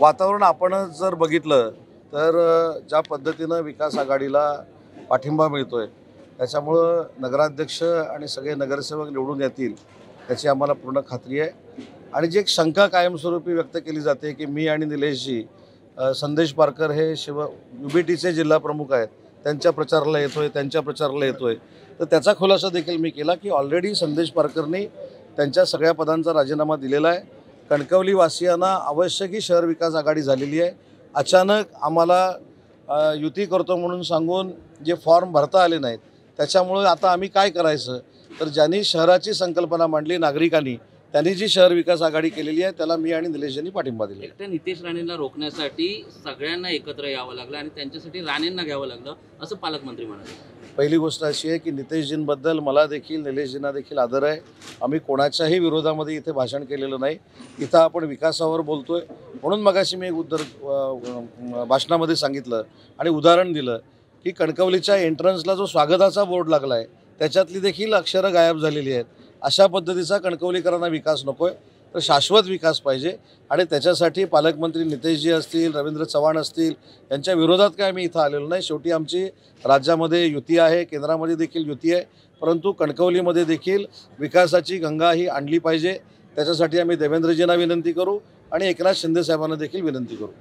वातावरण आपण जर बघितलं तर ज्या पद्धतीनं विकास आघाडीला पाठिंबा मिळतोय त्याच्यामुळं नगराध्यक्ष आणि सगळे नगरसेवक निवडून येतील त्याची आम्हाला पूर्ण खात्री आहे। आणि जी एक शंका कायमस्वरूपी व्यक्त केली जाते की मी आणि निलेशजी संदेश पारकर हे UBTचे जिल्हा प्रमुख आहेत, त्यांच्या प्रचाराला येतोय तर त्याचा खुलासा देखील मी केला की ऑलरेडी संदेश पारकरनी त्यांच्या सगळ्या पदांचा राजीनामा दिलेला आहे। कणकवलीवासियांना आवश्यक ही शहर विकास आघाडी झालेली आहे। अचानक आम्हाला युती करतो म्हणून सांगून जे फॉर्म भरता आले नाहीत त्याच्यामुळे आता आम्ही काय करायचं, तर ज्यांनी शहराची संकल्पना मांडली नागरिकांनी, त्यांनी जी शहर विकास आघाडी केलेली आहे त्याला मी आणि निलेशजींनी पाठिंबा दिला। एकट्या नितेश राणेंना रोखण्यासाठी सगळ्यांना एकत्र यावं लागलं आणि त्यांच्यासाठी राणेंना घ्यावं लागलं असं पालकमंत्री म्हणाले। पहिली गोष्ट अशी आहे की नितेशजींबद्दल मला देखील निलेशजींना देखील आदर आहे। आम्ही कोणाच्याही विरोधामध्ये इथे भाषण केलेलं नाही, इथं आपण विकासावर बोलतोय म्हणून मगाशी मी एक भाषणामध्ये सांगितलं आणि उदाहरण दिलं की कणकवलीच्या एंट्रन्सला जो स्वागताचा बोर्ड लागला आहे त्याच्यातली देखील अक्षरं गायब झालेली आहेत। अशा पद्धतीचा कणकवलीकरांना विकास नको आहे, तर शाश्वत विकास पाहिजे आणि त्याच्यासाठी पालकमंत्री नितेशजी असतील, रवींद्र चव्हाण असतील, यांच्या विरोधात काय आम्ही इथं आलेलो नाही। शेवटी आमची राज्यामध्ये युती आहे, केंद्रामध्ये देखील युती आहे, परंतु कणकवलीमध्ये देखील विकासाची गंगा ही आणली पाहिजे। त्याच्यासाठी आम्ही देवेंद्रजींना विनंती करू आणि एकनाथ शिंदे साहेबांना देखील विनंती करू।